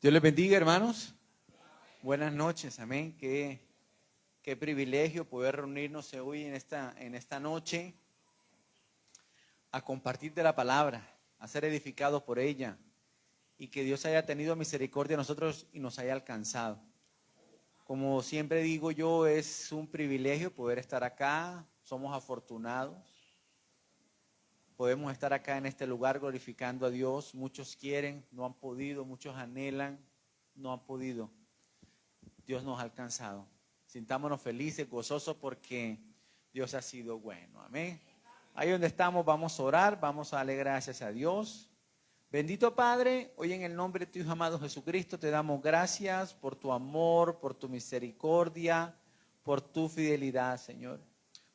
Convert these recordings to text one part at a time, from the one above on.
Dios les bendiga, hermanos. Buenas noches, amén. Qué privilegio poder reunirnos hoy en esta noche a compartir de la palabra, a ser edificados por ella y que Dios haya tenido misericordia de nosotros y nos haya alcanzado. Como siempre digo yo, es un privilegio poder estar acá, somos afortunados. Podemos estar acá en este lugar glorificando a Dios. Muchos quieren, no han podido, muchos anhelan, no han podido. Dios nos ha alcanzado. Sintámonos felices, gozosos porque Dios ha sido bueno. Amén. Ahí donde estamos vamos a orar, vamos a darle gracias a Dios. Bendito Padre, hoy en el nombre de tu Hijo amado Jesucristo te damos gracias por tu amor, por tu misericordia, por tu fidelidad, Señor.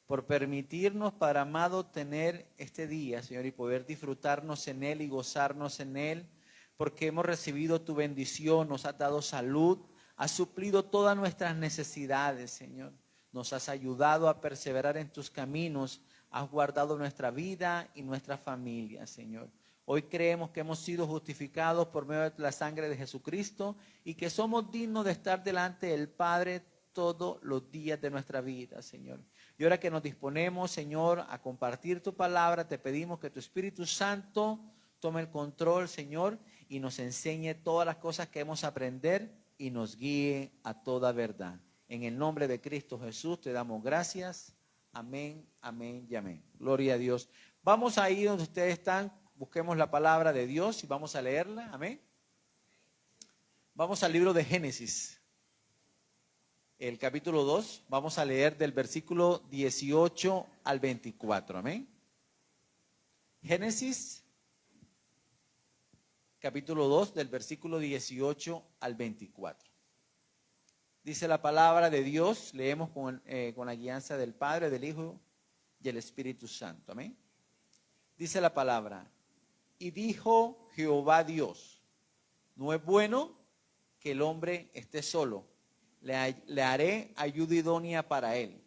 Por permitirnos, Padre amado, tener este día, Señor, y poder disfrutarnos en él y gozarnos en él, porque hemos recibido tu bendición, nos has dado salud, has suplido todas nuestras necesidades, Señor. Nos has ayudado a perseverar en tus caminos, has guardado nuestra vida y nuestra familia, Señor. Hoy creemos que hemos sido justificados por medio de la sangre de Jesucristo y que somos dignos de estar delante del Padre todos los días de nuestra vida, Señor. Y ahora que nos disponemos, Señor, a compartir tu palabra, te pedimos que tu Espíritu Santo tome el control, Señor, y nos enseñe todas las cosas que hemos de aprender y nos guíe a toda verdad. En el nombre de Cristo Jesús te damos gracias. Amén, amén y amén. Gloria a Dios. Vamos ahí donde ustedes están, busquemos la palabra de Dios y vamos a leerla. Amén. Vamos al libro de Génesis. El capítulo 2, vamos a leer del versículo 18 al 24, amén. Génesis, capítulo 2, del versículo 18 al 24. Dice la palabra de Dios, leemos con la guianza del Padre, del Hijo y el Espíritu Santo, amén. Dice la palabra, y dijo Jehová Dios, no es bueno que el hombre esté solo. Le haré ayuda idónea para él.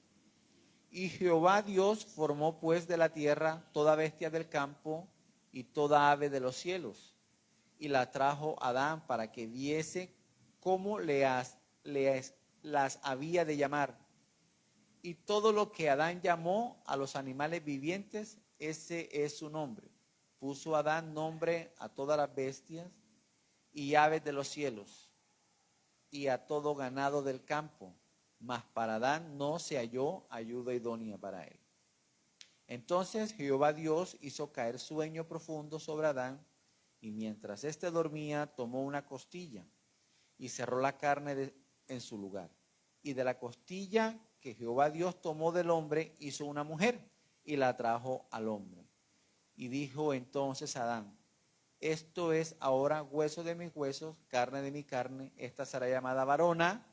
Y Jehová Dios formó pues de la tierra toda bestia del campo y toda ave de los cielos, y la trajo a Adán para que viese cómo las había de llamar. Y todo lo que Adán llamó a los animales vivientes, ese es su nombre. Puso Adán nombre a todas las bestias y aves de los cielos, y a todo ganado del campo, mas para Adán no se halló ayuda idónea para él. Entonces Jehová Dios hizo caer sueño profundo sobre Adán, y mientras éste dormía, tomó una costilla y cerró la carne en su lugar. Y de la costilla que Jehová Dios tomó del hombre, hizo una mujer y la trajo al hombre. Y dijo entonces Adán, esto es ahora hueso de mis huesos, carne de mi carne, esta será llamada varona,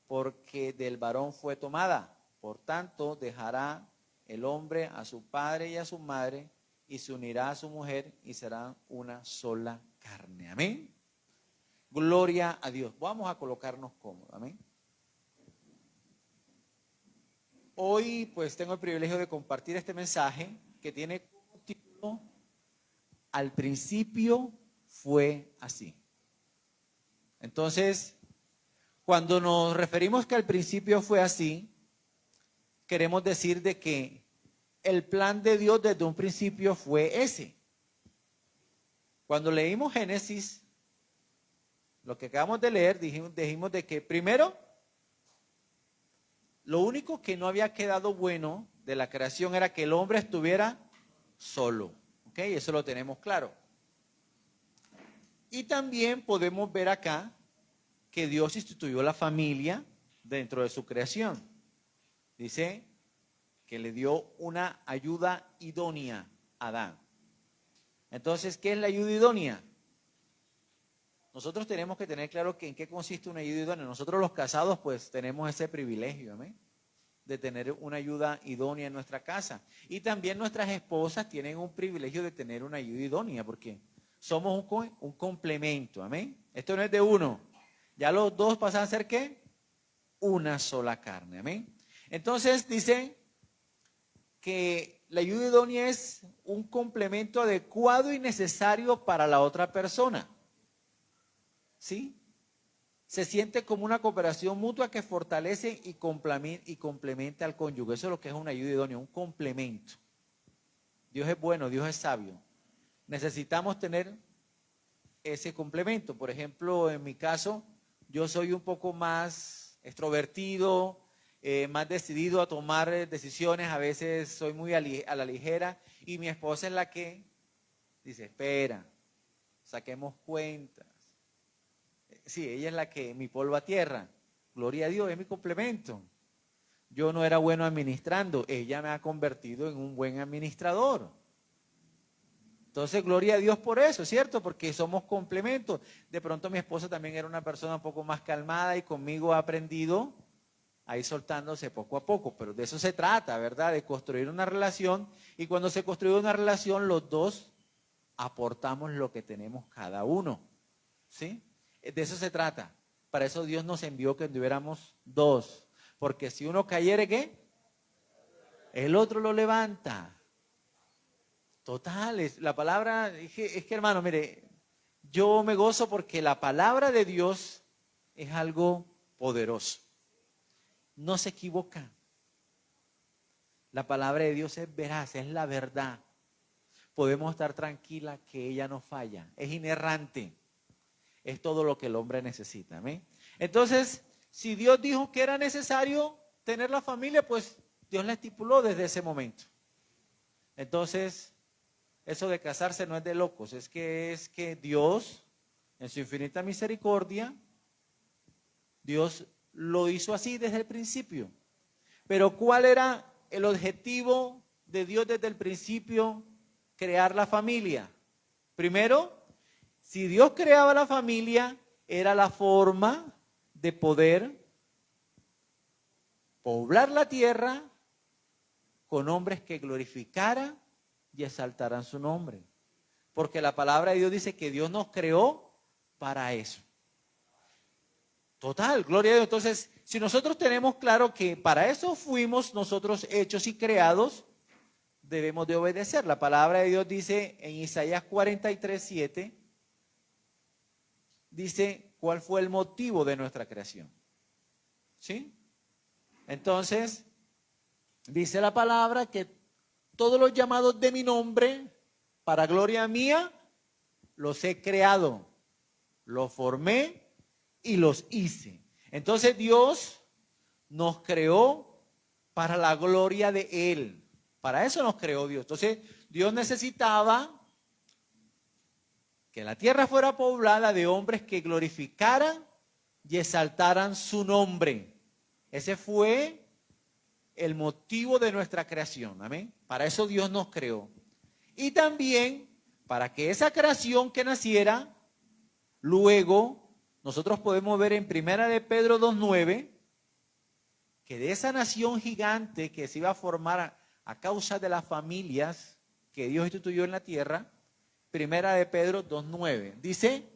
porque del varón fue tomada. Por tanto, dejará el hombre a su padre y a su madre, y se unirá a su mujer, y serán una sola carne. Amén. Gloria a Dios. Vamos a colocarnos cómodos. Amén. Hoy pues tengo el privilegio de compartir este mensaje que tiene como título, al principio fue así. Entonces, cuando nos referimos que al principio fue así, queremos decir de que el plan de Dios desde un principio fue ese. Cuando leímos Génesis, lo que acabamos de leer, dijimos de que primero, lo único que no había quedado bueno de la creación era que el hombre estuviera solo. ¿Ok? Eso lo tenemos claro. Y también podemos ver acá que Dios instituyó la familia dentro de su creación. Dice que le dio una ayuda idónea a Adán. Entonces, ¿qué es la ayuda idónea? Nosotros tenemos que tener claro que en qué consiste una ayuda idónea. Nosotros los casados pues tenemos ese privilegio, ¿amén?, de tener una ayuda idónea en nuestra casa. Y también nuestras esposas tienen un privilegio de tener una ayuda idónea, porque somos un complemento, amén. Esto no es de uno. Ya los dos pasan a ser ¿qué? Una sola carne, amén. Entonces dice que la ayuda idónea es un complemento adecuado y necesario para la otra persona. ¿sí? Se siente como una cooperación mutua que fortalece y complementa al cónyuge. Eso es lo que es una ayuda idónea, un complemento. Dios es bueno, Dios es sabio. Necesitamos tener ese complemento. Por ejemplo, en mi caso, yo soy un poco más extrovertido, más decidido a tomar decisiones. A veces soy muy a la ligera y mi esposa es la que dice, espera, saquemos cuentas. Sí, ella es la que mi polvo a tierra. Gloria a Dios, es mi complemento. Yo no era bueno administrando, ella me ha convertido en un buen administrador. Entonces, gloria a Dios por eso, ¿cierto? Porque somos complementos. De pronto mi esposa también era una persona un poco más calmada y conmigo ha aprendido a ir soltándose poco a poco. Pero de eso se trata, ¿verdad? De construir una relación. Y cuando se construye una relación, los dos aportamos lo que tenemos cada uno, ¿sí? De eso se trata. Para eso Dios nos envió que tuviéramos dos. Porque si uno cayere, ¿qué? El otro lo levanta. Total, la palabra, es que hermano, mire, yo me gozo porque la palabra de Dios es algo poderoso. No se equivoca. La palabra de Dios es veraz, es la verdad. Podemos estar tranquila que ella no falla, es inerrante. Es todo lo que el hombre necesita, ¿amén? Entonces, si Dios dijo que era necesario tener la familia, pues Dios la estipuló desde ese momento. Entonces, eso de casarse no es de locos, es que Dios, en su infinita misericordia, Dios lo hizo así desde el principio. Pero ¿cuál era el objetivo de Dios desde el principio? Crear la familia. Primero, si Dios creaba la familia, era la forma de poder poblar la tierra con hombres que glorificaran y exaltaran su nombre. Porque la palabra de Dios dice que Dios nos creó para eso. Total, gloria a Dios. Entonces, si nosotros tenemos claro que para eso fuimos nosotros hechos y creados, debemos de obedecer. La palabra de Dios dice en Isaías 43:7, dice cuál fue el motivo de nuestra creación. ¿Sí? Entonces, dice la palabra que todos los llamados de mi nombre, para gloria mía, los he creado, los formé y los hice. Entonces Dios nos creó para la gloria de Él. Para eso nos creó Dios. Entonces Dios necesitaba que la tierra fuera poblada de hombres que glorificaran y exaltaran su nombre. Ese fue el motivo de nuestra creación. Amén. Para eso Dios nos creó. Y también para que esa creación que naciera, luego nosotros podemos ver en 1 de Pedro 2:9 que de esa nación gigante que se iba a formar a causa de las familias que Dios instituyó en la tierra, 1 de Pedro 2:9 dice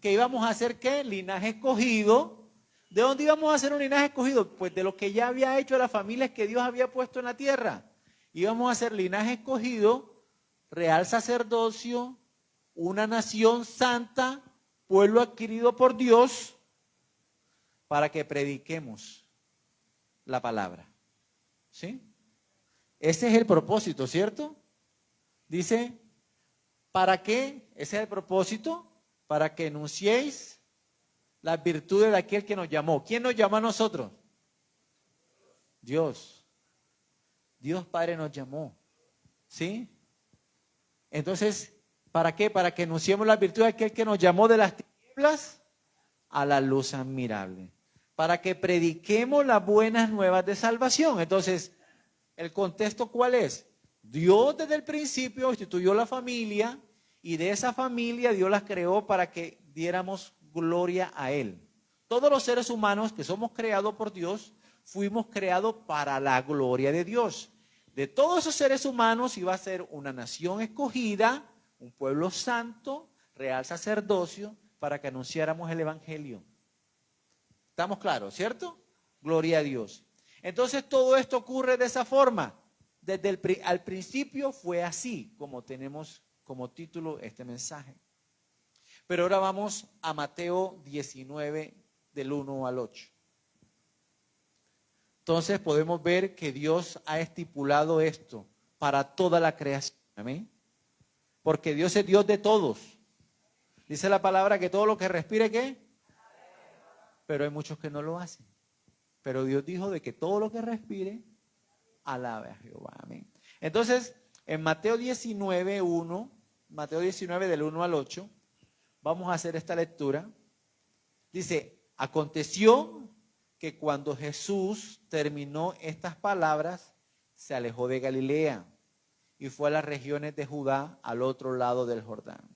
que íbamos a hacer ¿qué? Linaje escogido. ¿De dónde íbamos a hacer un linaje escogido? Pues de lo que ya había hecho las familias que Dios había puesto en la tierra. Íbamos a hacer linaje escogido, real sacerdocio, una nación santa, pueblo adquirido por Dios, para que prediquemos la palabra. ¿Sí? Ese es el propósito, ¿cierto? Dice, ¿para qué? Ese es el propósito, para que enunciéis las virtudes de aquel que nos llamó. ¿Quién nos llamó a nosotros? Dios. Dios Padre nos llamó. ¿Sí? Entonces, ¿para qué? Para que enunciemos las virtudes de aquel que nos llamó de las tinieblas a la luz admirable. Para que prediquemos las buenas nuevas de salvación. Entonces, ¿el contexto cuál es? Dios desde el principio instituyó la familia y de esa familia Dios las creó para que diéramos gloria a Él. Todos los seres humanos que somos creados por Dios, fuimos creados para la gloria de Dios. De todos esos seres humanos iba a ser una nación escogida, un pueblo santo, real sacerdocio, para que anunciáramos el evangelio. ¿Estamos claros, cierto? Gloria a Dios. Entonces todo esto ocurre de esa forma. Desde al principio fue así, como tenemos como título este mensaje. Pero ahora vamos a Mateo 19, del 1 al 8. Entonces podemos ver que Dios ha estipulado esto para toda la creación. Amén. Porque Dios es Dios de todos. Dice la palabra que todo lo que respire, ¿qué? Pero hay muchos que no lo hacen. Pero Dios dijo de que todo lo que respire, alabe a Jehová. Amén. Entonces, en Mateo 19, 1, Mateo 19 del 1 al 8, vamos a hacer esta lectura. Dice, aconteció que cuando Jesús terminó estas palabras, se alejó de Galilea y fue a las regiones de Judá, al otro lado del Jordán.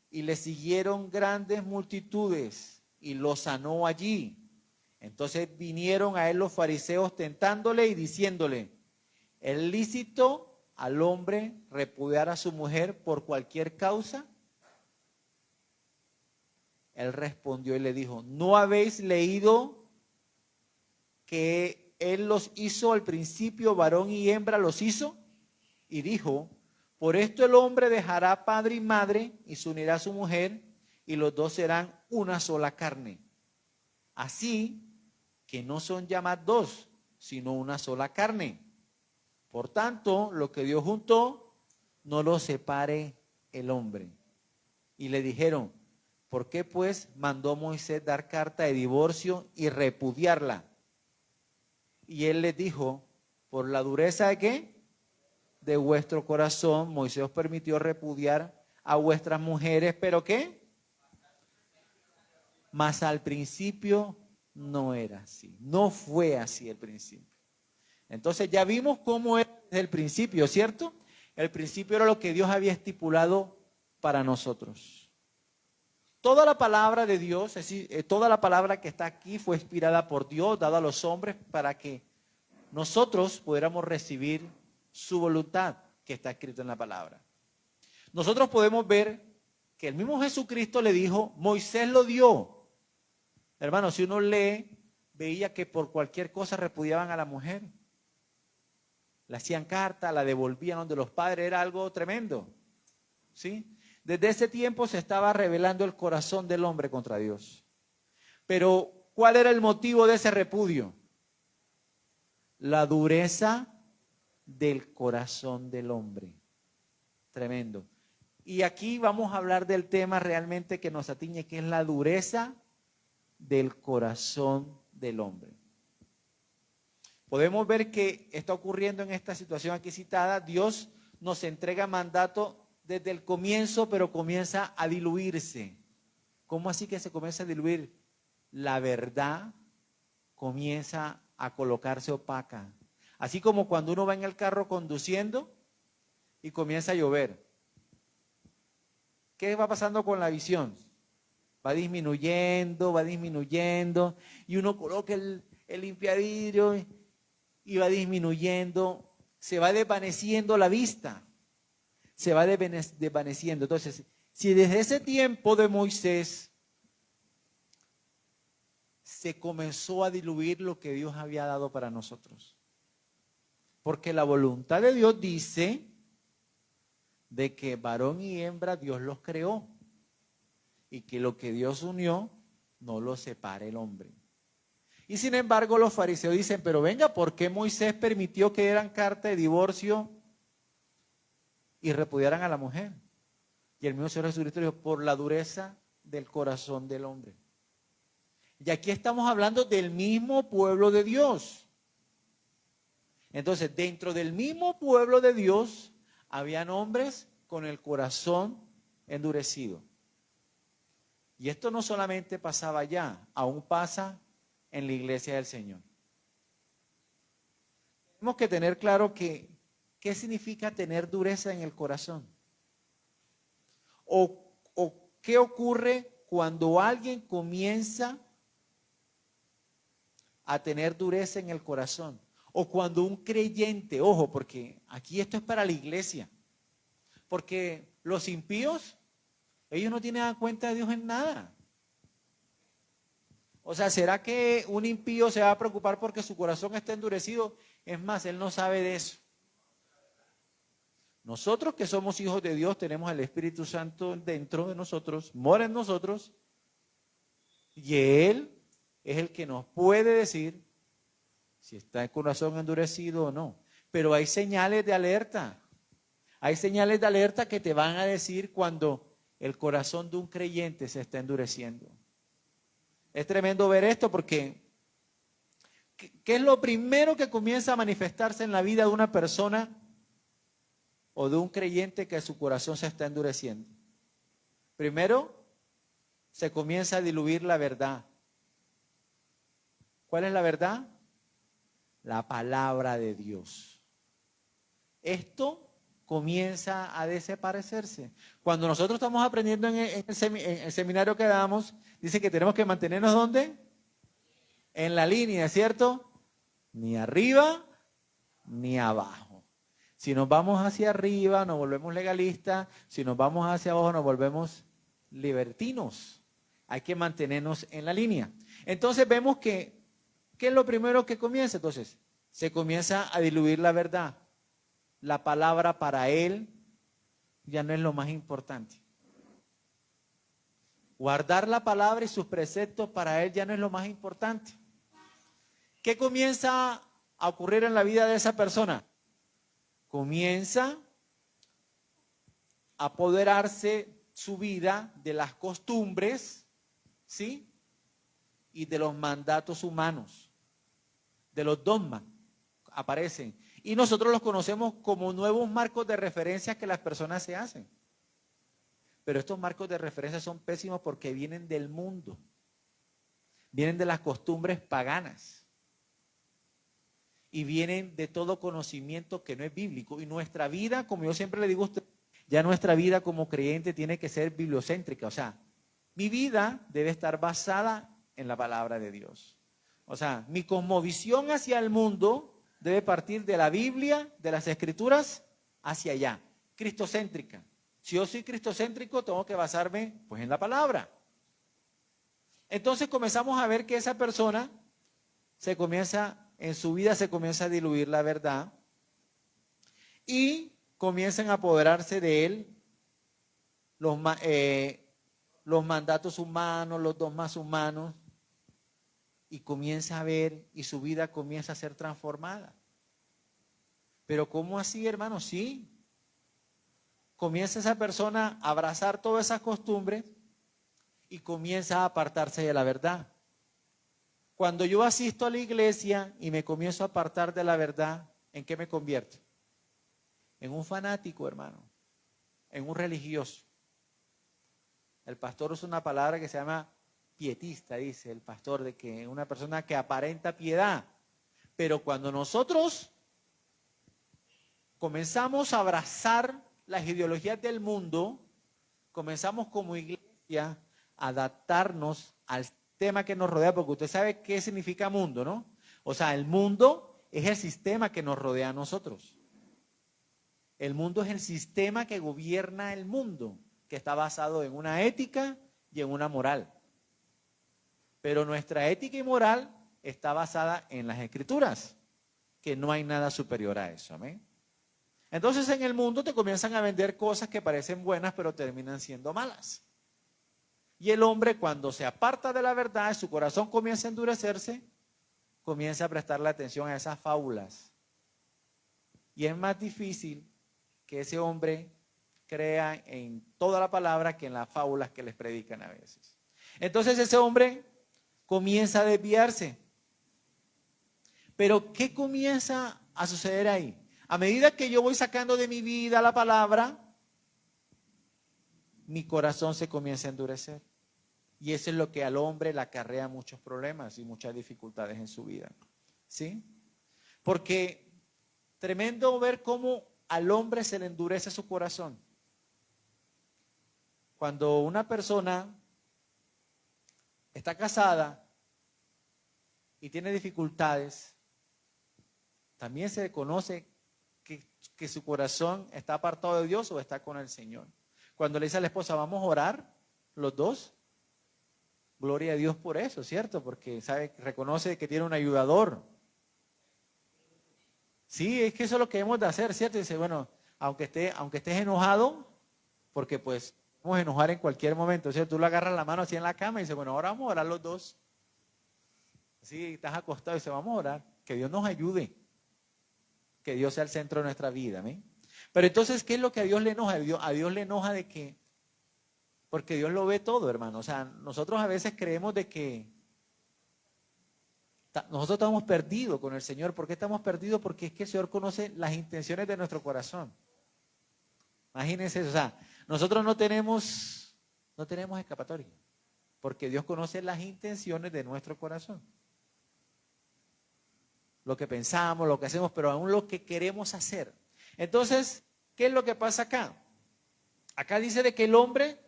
Y le siguieron grandes multitudes y lo sanó allí. Entonces vinieron a él los fariseos tentándole y diciéndole, ¿es lícito al hombre repudiar a su mujer por cualquier causa? Él respondió y le dijo, ¿no habéis leído que él los hizo al principio, varón y hembra los hizo? Y dijo, por esto el hombre dejará padre y madre y se unirá a su mujer y los dos serán una sola carne. Así que no son ya más dos, sino una sola carne. Por tanto, lo que Dios juntó, no lo separe el hombre. Y le dijeron, ¿por qué pues mandó Moisés dar carta de divorcio y repudiarla? Y él les dijo, ¿por la dureza de qué? De vuestro corazón, Moisés os permitió repudiar a vuestras mujeres, ¿pero qué? Mas al principio no era así, no fue así el principio. Entonces ya vimos cómo era desde el principio, ¿cierto? El principio era lo que Dios había estipulado para nosotros. Toda la palabra de Dios, es decir, toda la palabra que está aquí fue inspirada por Dios, dada a los hombres para que nosotros pudiéramos recibir su voluntad que está escrito en la palabra. Nosotros podemos ver que el mismo Jesucristo le dijo, Moisés lo dio. Hermano, si uno lee, veía que por cualquier cosa repudiaban a la mujer. Le hacían carta, la devolvían donde los padres, era algo tremendo. ¿Sí? Desde ese tiempo se estaba revelando el corazón del hombre contra Dios. Pero, ¿cuál era el motivo de ese repudio? La dureza del corazón del hombre. Tremendo. Y aquí vamos a hablar del tema realmente que nos atañe, que es la dureza del corazón del hombre. Podemos ver que está ocurriendo en esta situación aquí citada. Dios nos entrega mandato desde el comienzo, pero comienza a diluirse. ¿Cómo así que se comienza a diluir? La verdad comienza a colocarse opaca. Así como cuando uno va en el carro conduciendo y comienza a llover. ¿Qué va pasando con la visión? Va disminuyendo, y uno coloca el limpiavidrio y va disminuyendo, se va desvaneciendo la vista, se va desvaneciendo. Entonces, si desde ese tiempo de Moisés se comenzó a diluir lo que Dios había dado para nosotros, porque la voluntad de Dios dice de que varón y hembra Dios los creó y que lo que Dios unió no lo separe el hombre. Y sin embargo los fariseos dicen, pero venga, ¿por qué Moisés permitió que dieran carta de divorcio y repudiaran a la mujer? Y el mismo Señor Jesucristo dijo, por la dureza del corazón del hombre. Y aquí estamos hablando del mismo pueblo de Dios. Entonces, dentro del mismo pueblo de Dios, habían hombres con el corazón endurecido. Y esto no solamente pasaba allá, aún pasa en la iglesia del Señor. Tenemos que tener claro qué significa tener dureza en el corazón. O qué ocurre cuando alguien comienza a tener dureza en el corazón. O cuando un creyente, ojo, porque aquí esto es para la iglesia. Porque los impíos, ellos no tienen cuenta de Dios en nada. O sea, ¿será que un impío se va a preocupar porque su corazón está endurecido? Es más, él no sabe de eso. Nosotros que somos hijos de Dios tenemos el Espíritu Santo dentro de nosotros, mora en nosotros, y Él es el que nos puede decir si está el corazón endurecido o no. Pero hay señales de alerta. Hay señales de alerta que te van a decir cuando el corazón de un creyente se está endureciendo. Es tremendo ver esto porque ¿qué es lo primero que comienza a manifestarse en la vida de una persona o de un creyente que su corazón se está endureciendo? Primero, se comienza a diluir la verdad. ¿Cuál es la verdad? La palabra de Dios. Esto comienza a desaparecerse. Cuando nosotros estamos aprendiendo en el seminario que damos, dice que tenemos que mantenernos ¿dónde? En la línea, ¿cierto? Ni arriba ni abajo. Si nos vamos hacia arriba, nos volvemos legalistas. Si nos vamos hacia abajo, nos volvemos libertinos. Hay que mantenernos en la línea. Entonces vemos que, ¿qué es lo primero que comienza? Entonces, se comienza a diluir la verdad. La palabra para él ya no es lo más importante. Guardar la palabra y sus preceptos para él ya no es lo más importante. ¿Qué comienza a ocurrir en la vida de esa persona? Comienza a apoderarse su vida de las costumbres, ¿sí? Y de los mandatos humanos, de los dogmas, aparecen. Y nosotros los conocemos como nuevos marcos de referencia que las personas se hacen. Pero estos marcos de referencia son pésimos porque vienen del mundo. Vienen de las costumbres paganas. Y vienen de todo conocimiento que no es bíblico. Y nuestra vida, como yo siempre le digo a usted, ya nuestra vida como creyente tiene que ser bibliocéntrica. O sea, mi vida debe estar basada en la palabra de Dios. O sea, mi cosmovisión hacia el mundo debe partir de la Biblia, de las Escrituras, hacia allá. Cristocéntrica. Si yo soy cristocéntrico, tengo que basarme pues en la palabra. Entonces comenzamos a ver que esa persona en su vida se comienza a diluir la verdad y comienzan a apoderarse de él los mandatos humanos, los dogmas humanos, y comienza a ver y su vida comienza a ser transformada. Pero ¿cómo así, hermano? Sí. Comienza esa persona a abrazar todas esas costumbres y comienza a apartarse de la verdad. Cuando yo asisto a la iglesia y me comienzo a apartar de la verdad, ¿en qué me convierto? En un fanático, hermano. En un religioso. El pastor usa una palabra que se llama pietista, dice el pastor, de que una persona que aparenta piedad. Pero cuando nosotros comenzamos a abrazar las ideologías del mundo, comenzamos como iglesia a adaptarnos al sistema que nos rodea, porque usted sabe qué significa mundo, ¿no? O sea, el mundo es el sistema que nos rodea a nosotros. El mundo es el sistema que gobierna el mundo, que está basado en una ética y en una moral. Pero nuestra ética y moral está basada en las Escrituras, que no hay nada superior a eso, amén. Entonces en el mundo te comienzan a vender cosas que parecen buenas, pero terminan siendo malas. Y el hombre, cuando se aparta de la verdad, su corazón comienza a endurecerse, comienza a prestarle atención a esas fábulas. Y es más difícil que ese hombre crea en toda la palabra que en las fábulas que les predican a veces. Entonces ese hombre comienza a desviarse. Pero ¿qué comienza a suceder ahí? A medida que yo voy sacando de mi vida la palabra, mi corazón se comienza a endurecer. Y eso es lo que al hombre le acarrea muchos problemas y muchas dificultades en su vida. ¿Sí? Porque tremendo ver cómo al hombre se le endurece su corazón. Cuando una persona está casada y tiene dificultades, también se conoce que su corazón está apartado de Dios o está con el Señor. Cuando le dice a la esposa, vamos a orar los dos, gloria a Dios por eso, ¿cierto? Porque reconoce que tiene un ayudador. Sí, es que eso es lo que hemos de hacer, ¿cierto? Dice, bueno, aunque estés enojado, porque pues vamos a enojar en cualquier momento. O sea, tú le agarras la mano así en la cama y dices, bueno, ahora vamos a orar los dos. Así estás acostado y dices, vamos a orar. Que Dios nos ayude. Que Dios sea el centro de nuestra vida. ¿Amén? Pero entonces, ¿qué es lo que a Dios le enoja? A Dios le enoja de que, porque Dios lo ve todo, hermano. O sea, nosotros a veces creemos de que nosotros estamos perdidos con el Señor. ¿Por qué estamos perdidos? Porque es que el Señor conoce las intenciones de nuestro corazón. Imagínense eso. O sea, nosotros no tenemos escapatoria. Porque Dios conoce las intenciones de nuestro corazón. Lo que pensamos, lo que hacemos, pero aún lo que queremos hacer. Entonces, ¿qué es lo que pasa acá? Acá dice de que el hombre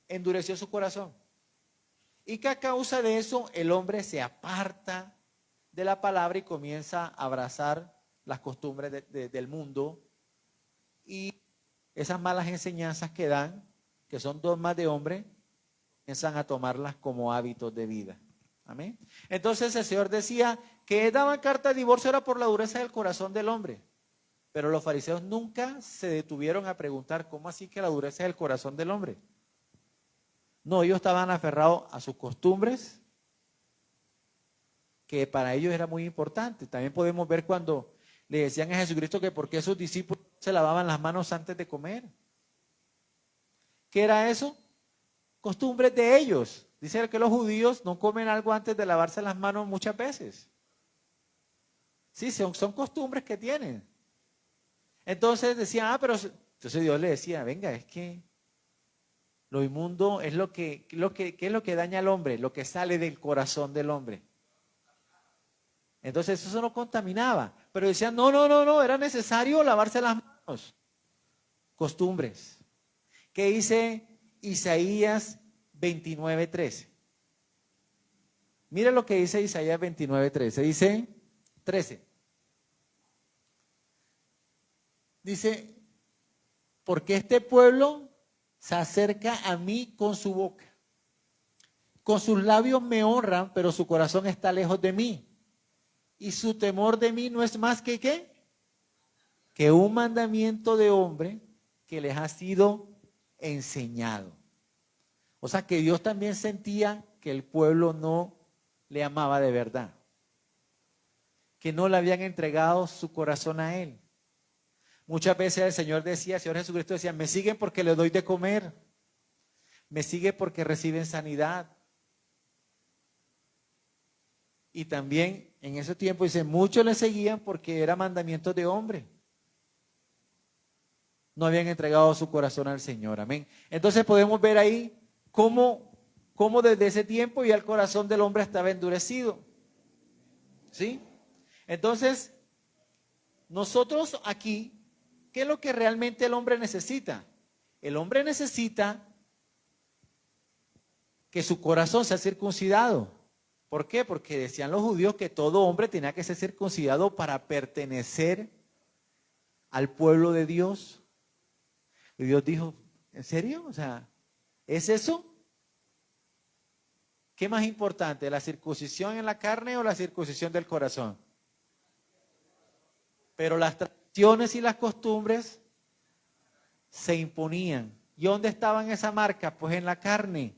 endureció su corazón. Y que a causa de eso el hombre se aparta de la palabra y comienza a abrazar las costumbres del mundo. Y esas malas enseñanzas que dan, que son dogmas de hombre, comienzan a tomarlas como hábitos de vida. Amén. Entonces el Señor decía que daban carta de divorcio era por la dureza del corazón del hombre. Pero los fariseos nunca se detuvieron a preguntar cómo así que la dureza del corazón del hombre. No, ellos estaban aferrados a sus costumbres, que para ellos era muy importante. También podemos ver cuando le decían a Jesucristo que por qué sus discípulos se lavaban las manos antes de comer. ¿Qué era eso? Costumbres de ellos. Dice que los judíos no comen algo antes de lavarse las manos muchas veces. Sí, son costumbres que tienen. Entonces decían, pero entonces Dios le decía, venga, es que lo inmundo es ¿qué es lo que daña al hombre? Lo que sale del corazón del hombre. Entonces eso no contaminaba. Pero decían, no, era necesario lavarse las manos. Costumbres. ¿Qué dice Isaías 29:13? Mire lo que dice Isaías 29:13. Dice 13. Dice, porque este pueblo se acerca a mí con su boca. Con sus labios me honran, pero su corazón está lejos de mí. Y su temor de mí no es más que ¿qué? Que un mandamiento de hombre que les ha sido enseñado. O sea que Dios también sentía que el pueblo no le amaba de verdad. Que no le habían entregado su corazón a Él. Muchas veces el Señor Jesucristo decía, me siguen porque les doy de comer. Me siguen porque reciben sanidad. Y también en ese tiempo dice, muchos le seguían porque era mandamiento de hombre. No habían entregado su corazón al Señor, amén. Entonces podemos ver ahí cómo desde ese tiempo ya el corazón del hombre estaba endurecido. ¿Sí? Entonces, nosotros aquí, ¿qué es lo que realmente el hombre necesita? El hombre necesita que su corazón sea circuncidado. ¿Por qué? Porque decían los judíos que todo hombre tenía que ser circuncidado para pertenecer al pueblo de Dios. Y Dios dijo, ¿en serio? O sea, ¿es eso? ¿Qué más importante, la circuncisión en la carne o la circuncisión del corazón? Pero las tradiciones y las costumbres se imponían. ¿Y dónde estaban esas marcas? Pues en la carne.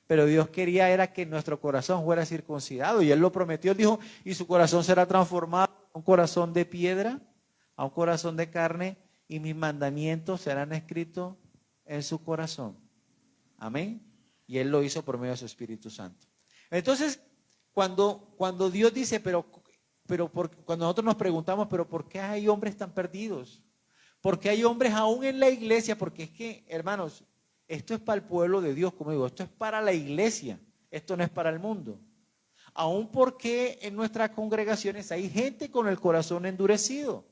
Pero Dios quería era que nuestro corazón fuera circuncidado y Él lo prometió. Él dijo, y su corazón será transformado a un corazón de piedra, a un corazón de carne, y mis mandamientos serán escritos en su corazón. Amén. Y Él lo hizo por medio de su Espíritu Santo. Entonces, cuando Dios dice, cuando nosotros nos preguntamos, pero ¿por qué hay hombres tan perdidos? ¿Por qué hay hombres aún en la iglesia? Porque es que, hermanos, esto es para el pueblo de Dios, como digo, esto es para la iglesia, esto no es para el mundo. Aún porque en nuestras congregaciones hay gente con el corazón endurecido.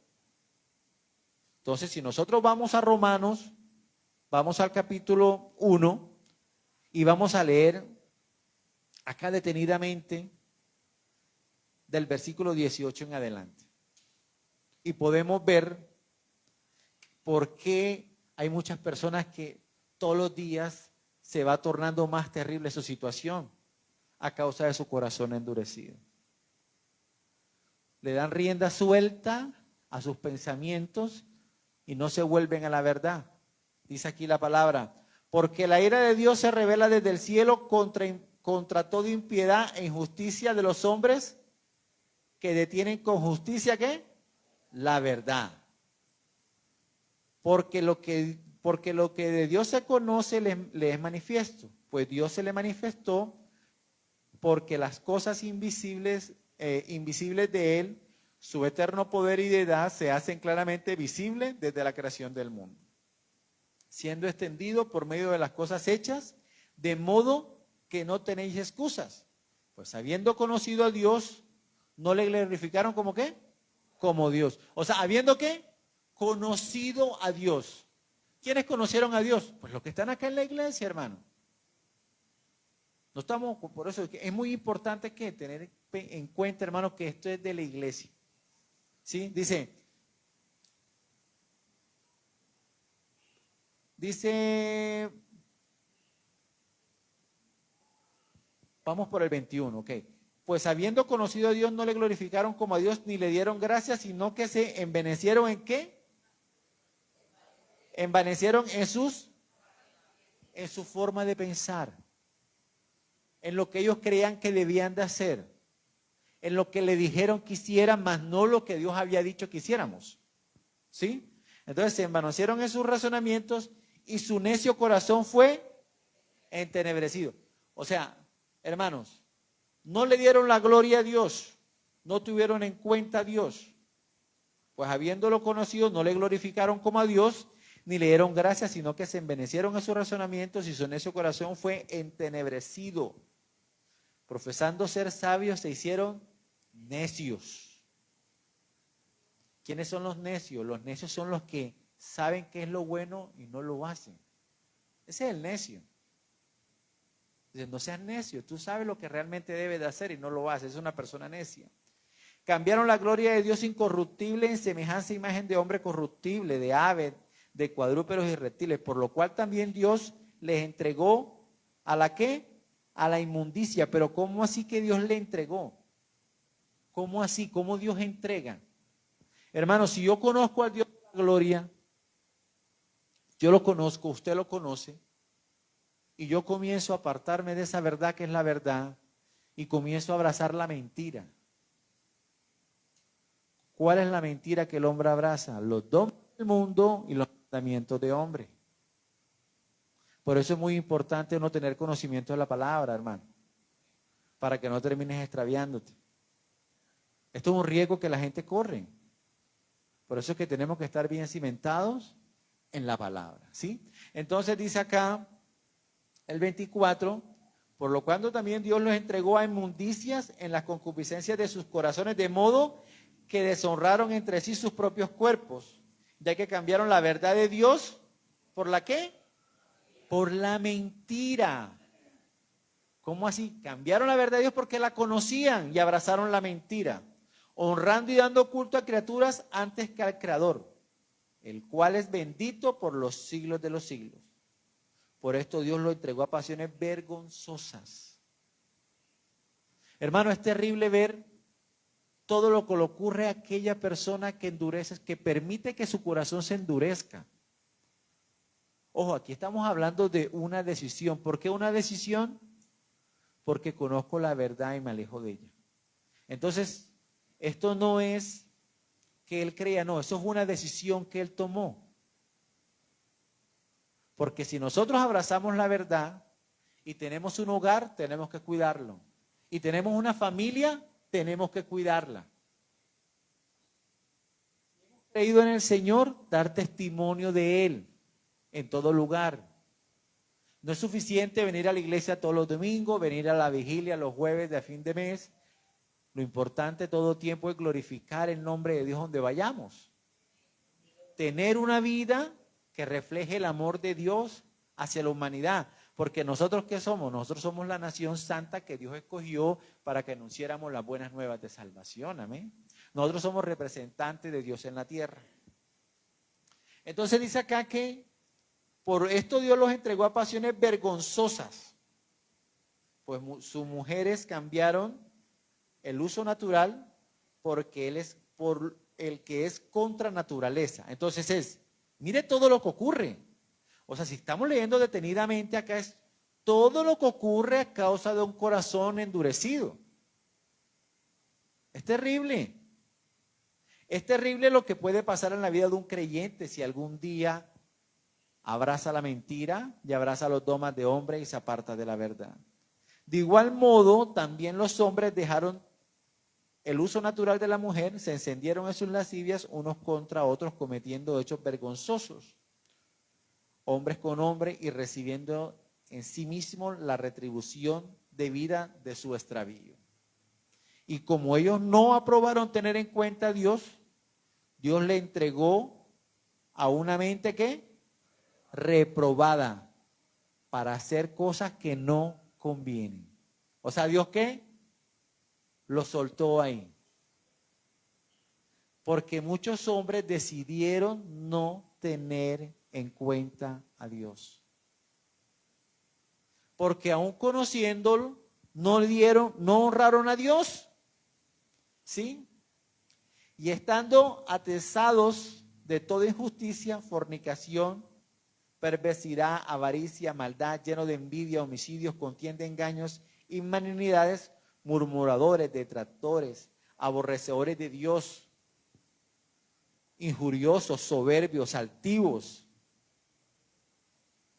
Entonces, si nosotros vamos a Romanos, vamos al capítulo 1 y vamos a leer acá detenidamente del versículo 18 en adelante. Y podemos ver por qué hay muchas personas que todos los días se va tornando más terrible su situación a causa de su corazón endurecido. Le dan rienda suelta a sus pensamientos y no se vuelven a la verdad. Dice aquí la palabra, porque la ira de Dios se revela desde el cielo contra toda impiedad e injusticia de los hombres que detienen con justicia, ¿qué? La verdad. Porque lo que de Dios se conoce le es manifiesto, pues Dios se le manifestó porque las cosas invisibles de Él, su eterno poder y deidad, se hacen claramente visibles desde la creación del mundo, siendo extendido por medio de las cosas hechas, de modo que no tenéis excusas. Pues habiendo conocido a Dios, ¿no le glorificaron como qué? Como Dios. O sea, habiendo qué? Conocido a Dios. ¿Quiénes conocieron a Dios? Pues los que están acá en la iglesia, hermano. No estamos, por eso es muy importante que tener en cuenta, hermano, que esto es de la iglesia. ¿Sí? Dice, vamos por el 21, ok. Pues habiendo conocido a Dios, no le glorificaron como a Dios, ni le dieron gracias, sino que se envanecieron ¿en qué? Envanecieron en su forma de pensar, en lo que ellos creían que debían de hacer, en lo que le dijeron que hicieran, más no lo que Dios había dicho que hiciéramos. ¿Sí? Entonces se envanecieron en sus razonamientos y su necio corazón fue entenebrecido. O sea, hermanos, no le dieron la gloria a Dios, no tuvieron en cuenta a Dios, pues habiéndolo conocido no le glorificaron como a Dios, ni le dieron gracias, sino que se envanecieron en sus razonamientos y su necio corazón fue entenebrecido. Profesando ser sabios se hicieron necios. ¿Quiénes son los necios? Los necios son los que saben qué es lo bueno y no lo hacen. Ese es el necio. Dice, no seas necio, tú sabes lo que realmente debes de hacer y no lo haces, es una persona necia. Cambiaron la gloria de Dios incorruptible en semejanza e imagen de hombre corruptible, de aves, de cuadrúpedos y reptiles, por lo cual también Dios les entregó ¿a la qué? A la inmundicia. Pero ¿cómo así que Dios le entregó? ¿Cómo así? ¿Cómo Dios entrega? Hermano, si yo conozco al Dios de la gloria, yo lo conozco, usted lo conoce, y yo comienzo a apartarme de esa verdad que es la verdad y comienzo a abrazar la mentira. ¿Cuál es la mentira que el hombre abraza? Los dones del mundo y los mandamientos de hombre. Por eso es muy importante no tener conocimiento de la palabra, hermano, para que no termines extraviándote. Esto es un riesgo que la gente corre. Por eso es que tenemos que estar bien cimentados en la palabra, ¿sí? Entonces dice acá el 24, por lo cual también Dios los entregó a inmundicias en las concupiscencias de sus corazones, de modo que deshonraron entre sí sus propios cuerpos, ya que cambiaron la verdad de Dios por ¿la qué? Por la mentira. ¿Cómo así? Cambiaron la verdad de Dios porque la conocían y abrazaron la mentira, honrando y dando culto a criaturas antes que al Creador, el cual es bendito por los siglos de los siglos. Por esto Dios lo entregó a pasiones vergonzosas. Hermano, es terrible ver todo lo que le ocurre a aquella persona que endurece, que permite que su corazón se endurezca. Ojo, aquí estamos hablando de una decisión. ¿Por qué una decisión? Porque conozco la verdad y me alejo de ella. Entonces, esto no es que él crea, no, eso es una decisión que él tomó. Porque si nosotros abrazamos la verdad y tenemos un hogar, tenemos que cuidarlo. Y tenemos una familia, tenemos que cuidarla. Si hemos creído en el Señor, dar testimonio de Él en todo lugar. No es suficiente venir a la iglesia todos los domingos, venir a la vigilia los jueves de fin de mes. Lo importante todo tiempo es glorificar el nombre de Dios donde vayamos. Tener una vida que refleje el amor de Dios hacia la humanidad. Porque nosotros, ¿qué somos? Nosotros somos la nación santa que Dios escogió para que anunciáramos las buenas nuevas de salvación. Amén. Nosotros somos representantes de Dios en la tierra. Entonces dice acá que por esto Dios los entregó a pasiones vergonzosas. Pues sus mujeres cambiaron el uso natural porque él es por el que es contra naturaleza. Entonces es Mire todo lo que ocurre. O sea, si estamos leyendo detenidamente acá es todo lo que ocurre a causa de un corazón endurecido. Es terrible. Es terrible lo que puede pasar en la vida de un creyente si algún día abraza la mentira y abraza los dogmas de hombre y se aparta de la verdad. De igual modo, también los hombres dejaron el uso natural de la mujer, se encendieron en sus lascivias unos contra otros, cometiendo hechos vergonzosos, hombres con hombres, y recibiendo en sí mismos la retribución debida de su extravío. Y como ellos no aprobaron tener en cuenta a Dios, Dios le entregó a una mente que reprobada para hacer cosas que no convienen. O sea, ¿Dios qué? Lo soltó ahí. Porque muchos hombres decidieron no tener en cuenta a Dios. Porque aún conociéndolo, no honraron a Dios. ¿Sí? Y estando atezados de toda injusticia, fornicación, perversidad, avaricia, maldad, lleno de envidia, homicidios, contienda, engaños y malignidades, murmuradores, detractores, aborrecedores de Dios, injuriosos, soberbios, altivos,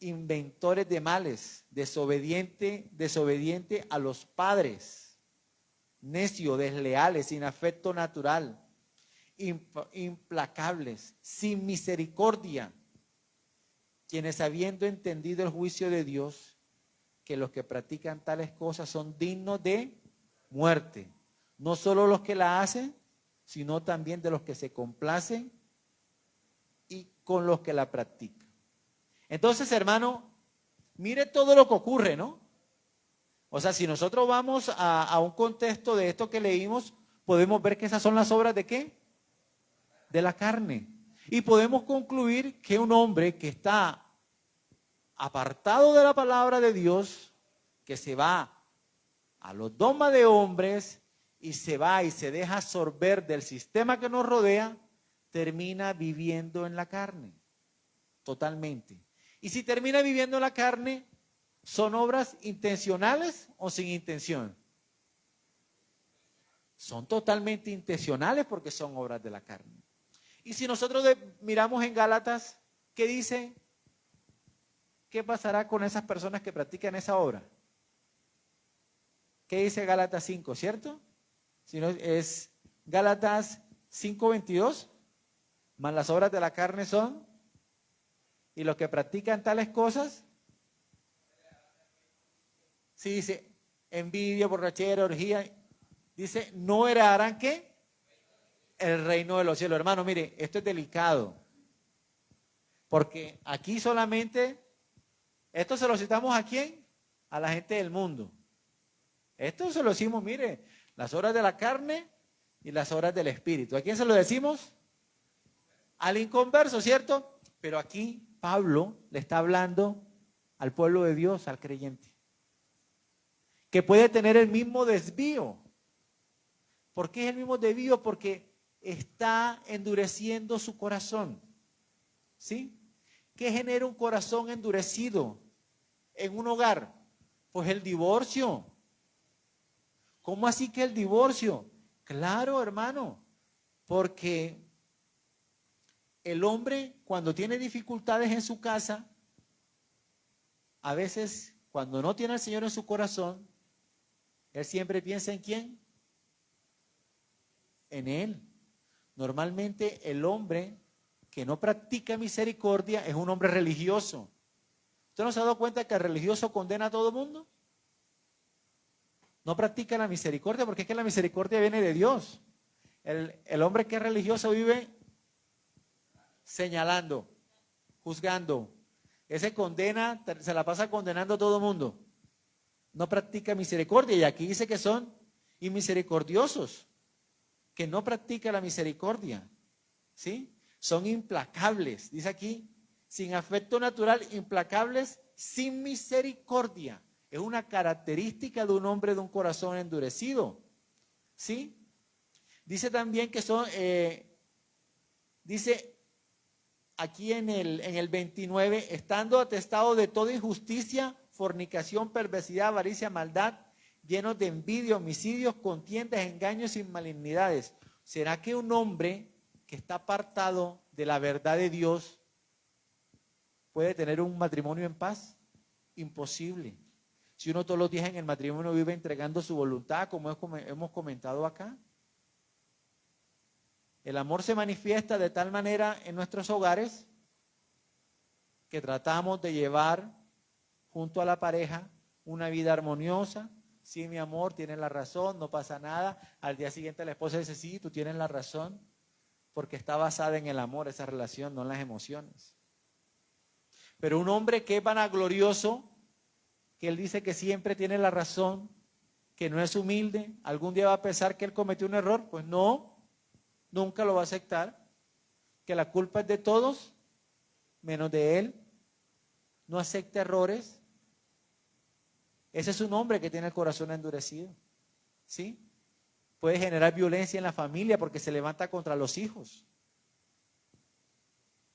inventores de males, desobediente a los padres, necios, desleales, sin afecto natural, implacables, sin misericordia, quienes habiendo entendido el juicio de Dios, que los que practican tales cosas son dignos de muerte, no solo los que la hacen, sino también de los que se complacen y con los que la practican. Entonces, hermano, mire todo lo que ocurre, ¿no? O sea, si nosotros vamos a un contexto de esto que leímos, podemos ver que esas son las obras ¿de qué? De la carne. Y podemos concluir que un hombre que está apartado de la palabra de Dios, que se va a los dogmas de hombres y se va y se deja absorber del sistema que nos rodea, termina viviendo en la carne, totalmente. Y si termina viviendo en la carne, ¿son obras intencionales o sin intención? Son totalmente intencionales porque son obras de la carne. Y si nosotros miramos en Gálatas, ¿qué dice? ¿Qué pasará con esas personas que practican esa obra? ¿Qué dice Gálatas 5, cierto? Si no, es Gálatas 5:22, más las obras de la carne son, y los que practican tales cosas, sí dice, envidia, borrachera, orgía, dice, no heredarán ¿qué? El reino de los cielos. Hermano, mire, esto es delicado, porque aquí solamente, esto se lo citamos ¿a quién? A la gente del mundo. Esto se lo decimos, mire, las obras de la carne y las obras del espíritu. ¿A quién se lo decimos? Al inconverso, ¿cierto? Pero aquí Pablo le está hablando al pueblo de Dios, al creyente, que puede tener el mismo desvío. ¿Por qué es el mismo desvío? Porque está endureciendo su corazón. ¿Sí? ¿Qué genera un corazón endurecido en un hogar? Pues el divorcio. ¿Cómo así que el divorcio? Claro, hermano, porque el hombre cuando tiene dificultades en su casa, a veces cuando no tiene al Señor en su corazón, él siempre piensa ¿en quién? En él. Normalmente el hombre que no practica misericordia es un hombre religioso. ¿Usted no se ha dado cuenta que el religioso condena a todo el mundo? No practica la misericordia porque es que la misericordia viene de Dios. El hombre que es religioso vive señalando, juzgando. Ese condena, se la pasa condenando a todo el mundo. No practica misericordia y aquí dice que son inmisericordiosos, que no practica la misericordia. ¿Sí? Son implacables, dice aquí, sin afecto natural, implacables, sin misericordia. Es una característica de un hombre de un corazón endurecido. ¿Sí? Dice también que son, dice, aquí en el 29, estando atestado de toda injusticia, fornicación, perversidad, avaricia, maldad, llenos de envidia, homicidios, contiendas, engaños y malignidades. ¿Será que un hombre que está apartado de la verdad de Dios puede tener un matrimonio en paz? Imposible. Si uno todos los días en el matrimonio vive entregando su voluntad, como hemos comentado acá. El amor se manifiesta de tal manera en nuestros hogares que tratamos de llevar junto a la pareja una vida armoniosa. Sí, mi amor, tienes la razón, no pasa nada. Al día siguiente la esposa dice, sí, tú tienes la razón, porque está basada en el amor esa relación, no en las emociones. Pero un hombre que es vanaglorioso, que él dice que siempre tiene la razón, que no es humilde, algún día va a pensar que él cometió un error, pues no, nunca lo va a aceptar, que la culpa es de todos, menos de él, no acepta errores. Ese es un hombre que tiene el corazón endurecido, ¿sí? Puede generar violencia en la familia porque se levanta contra los hijos.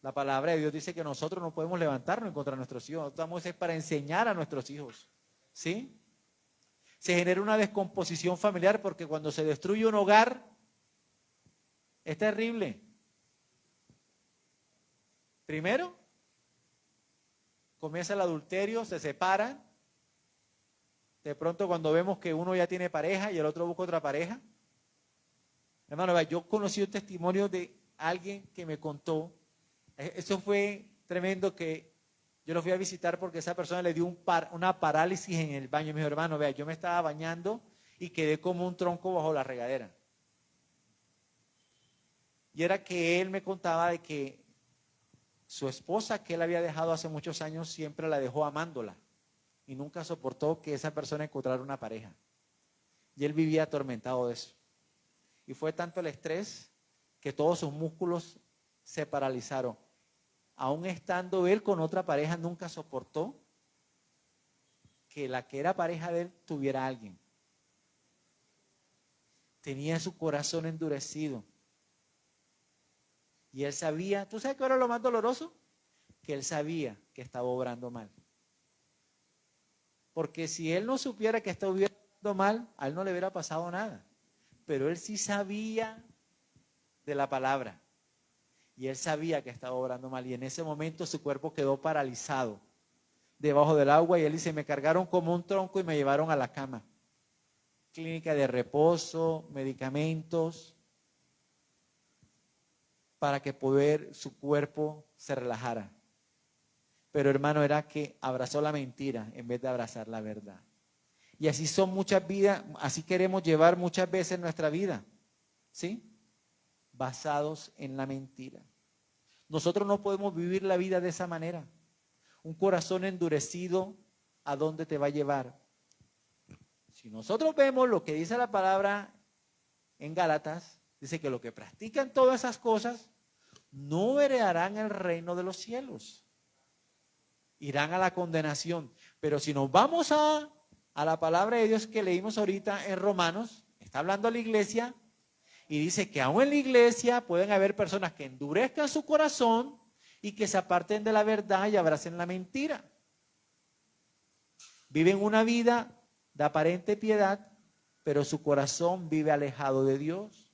La palabra de Dios dice que nosotros no podemos levantarnos contra nuestros hijos, estamos para enseñar a nuestros hijos, ¿sí? Se genera una descomposición familiar porque cuando se destruye un hogar, es terrible. Primero, comienza el adulterio, se separan. De pronto cuando vemos que uno ya tiene pareja y el otro busca otra pareja. Hermano, yo conocí un testimonio de alguien que me contó. Eso fue tremendo, que yo lo fui a visitar porque esa persona le dio una parálisis en el baño. Me dijo, hermano, vea, yo me estaba bañando y quedé como un tronco bajo la regadera. Y era que él me contaba de que su esposa, que él había dejado hace muchos años, siempre la dejó amándola. Y nunca soportó que esa persona encontrara una pareja. Y él vivía atormentado de eso. Y fue tanto el estrés que todos sus músculos se paralizaron. Aún estando él con otra pareja, nunca soportó que la que era pareja de él tuviera a alguien. Tenía su corazón endurecido. Y él sabía, ¿tú sabes qué era lo más doloroso? Que él sabía que estaba obrando mal. Porque si él no supiera que estaba obrando mal, a él no le hubiera pasado nada. Pero él sí sabía de la palabra. Y él sabía que estaba obrando mal. Y en ese momento su cuerpo quedó paralizado debajo del agua. Y él dice, me cargaron como un tronco y me llevaron a la cama. Clínica de reposo, medicamentos, para que su cuerpo se relajara. Pero hermano, era que abrazó la mentira en vez de abrazar la verdad. Y así son muchas vidas, así queremos llevar muchas veces nuestra vida, ¿sí? Basados en la mentira. Nosotros no podemos vivir la vida de esa manera. Un corazón endurecido, ¿a dónde te va a llevar? Si nosotros vemos lo que dice la palabra en Gálatas, dice que los que practican todas esas cosas no heredarán el reino de los cielos. Irán a la condenación. Pero si nos vamos a la palabra de Dios que leímos ahorita en Romanos, está hablando a la iglesia y dice que aún en la iglesia pueden haber personas que endurezcan su corazón y que se aparten de la verdad y abracen la mentira. Viven una vida de aparente piedad, pero su corazón vive alejado de Dios.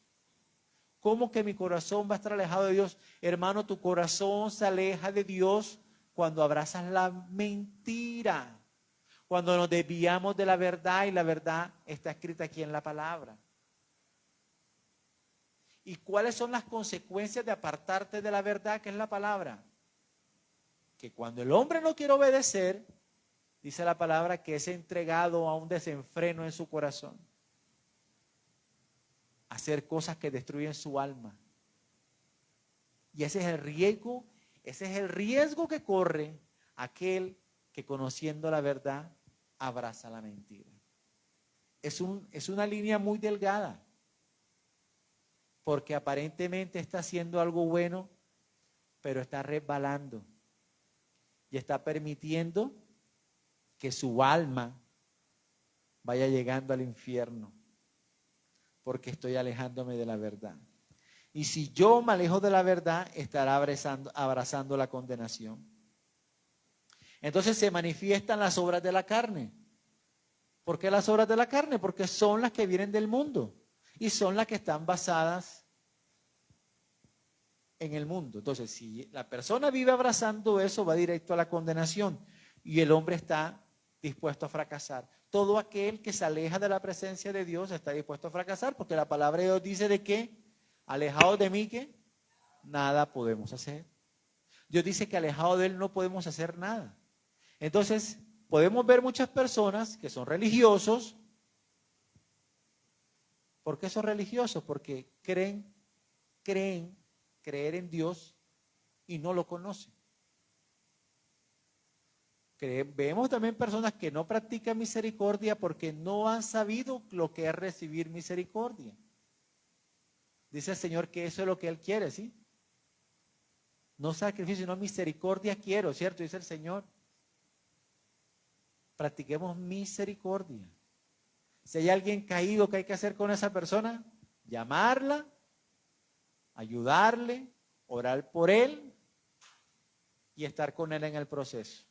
¿Cómo que mi corazón va a estar alejado de Dios? Hermano, tu corazón se aleja de Dios cuando abrazas la mentira, cuando nos desviamos de la verdad y la verdad está escrita aquí en la palabra. ¿Y cuáles son las consecuencias de apartarte de la verdad que es la palabra? Que cuando el hombre no quiere obedecer, dice la palabra que es entregado a un desenfreno en su corazón. Hacer cosas que destruyen su alma. Y ese es el riesgo que corre aquel que conociendo la verdad abraza la mentira. Es una línea muy delgada, porque aparentemente está haciendo algo bueno, pero está resbalando y está permitiendo que su alma vaya llegando al infierno, porque estoy alejándome de la verdad. Y si yo me alejo de la verdad, estará abrazando la condenación. Entonces se manifiestan las obras de la carne. ¿Por qué las obras de la carne? Porque son las que vienen del mundo y son las que están basadas en el mundo. Entonces, si la persona vive abrazando eso, va directo a la condenación y el hombre está dispuesto a fracasar. Todo aquel que se aleja de la presencia de Dios está dispuesto a fracasar, porque la palabra de Dios dice de que alejados de mí, que nada podemos hacer. Dios dice que alejados de Él no podemos hacer nada. Entonces, podemos ver muchas personas que son religiosos. ¿Por qué son religiosos? Porque creen creer en Dios y no lo conocen. Vemos también personas que no practican misericordia porque no han sabido lo que es recibir misericordia. Dice el Señor que eso es lo que Él quiere, ¿sí? No sacrificio, sino misericordia quiero, ¿cierto? Dice el Señor. Practiquemos misericordia. Si hay alguien caído, ¿qué hay que hacer con esa persona? Llamarla, ayudarle, orar por él y estar con él en el proceso.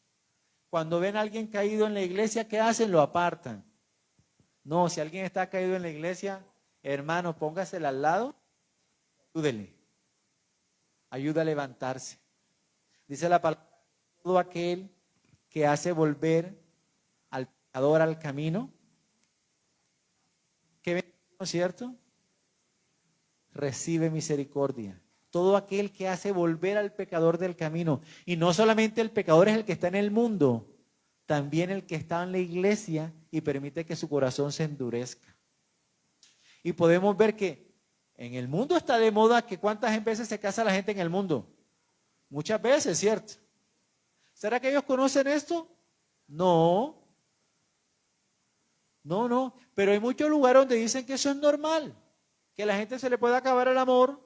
Cuando ven a alguien caído en la iglesia, ¿qué hacen? Lo apartan. No, si alguien está caído en la iglesia, hermano, póngasela al lado, ayuda a levantarse. Dice la palabra, todo aquel que hace volver al pecador al camino, ¿qué ven, no es cierto? Recibe misericordia. Todo aquel que hace volver al pecador del camino. Y no solamente el pecador es el que está en el mundo, también el que está en la iglesia y permite que su corazón se endurezca. Y podemos ver que en el mundo está de moda que cuántas veces se casa la gente en el mundo. Muchas veces, ¿cierto? ¿Será que ellos conocen esto? No. No. Pero hay muchos lugares donde dicen que eso es normal. Que a la gente se le puede acabar el amor,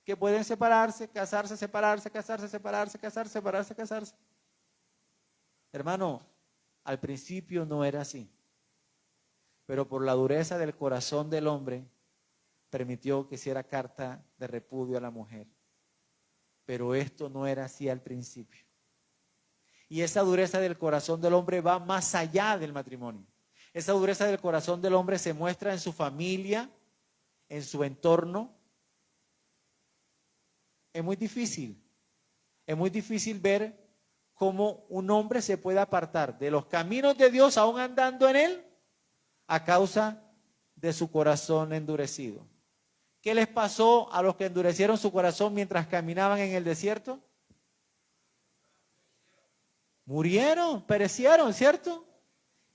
que pueden separarse, casarse, separarse, casarse, separarse, casarse, separarse, casarse. Hermano, al principio no era así, pero por la dureza del corazón del hombre, permitió que hiciera carta de repudio a la mujer. Pero esto no era así al principio. Y esa dureza del corazón del hombre va más allá del matrimonio. Esa dureza del corazón del hombre se muestra en su familia, en su entorno. Es muy difícil ver cómo un hombre se puede apartar de los caminos de Dios aún andando en él a causa de su corazón endurecido. ¿Qué les pasó a los que endurecieron su corazón mientras caminaban en el desierto? Murieron, perecieron, ¿cierto?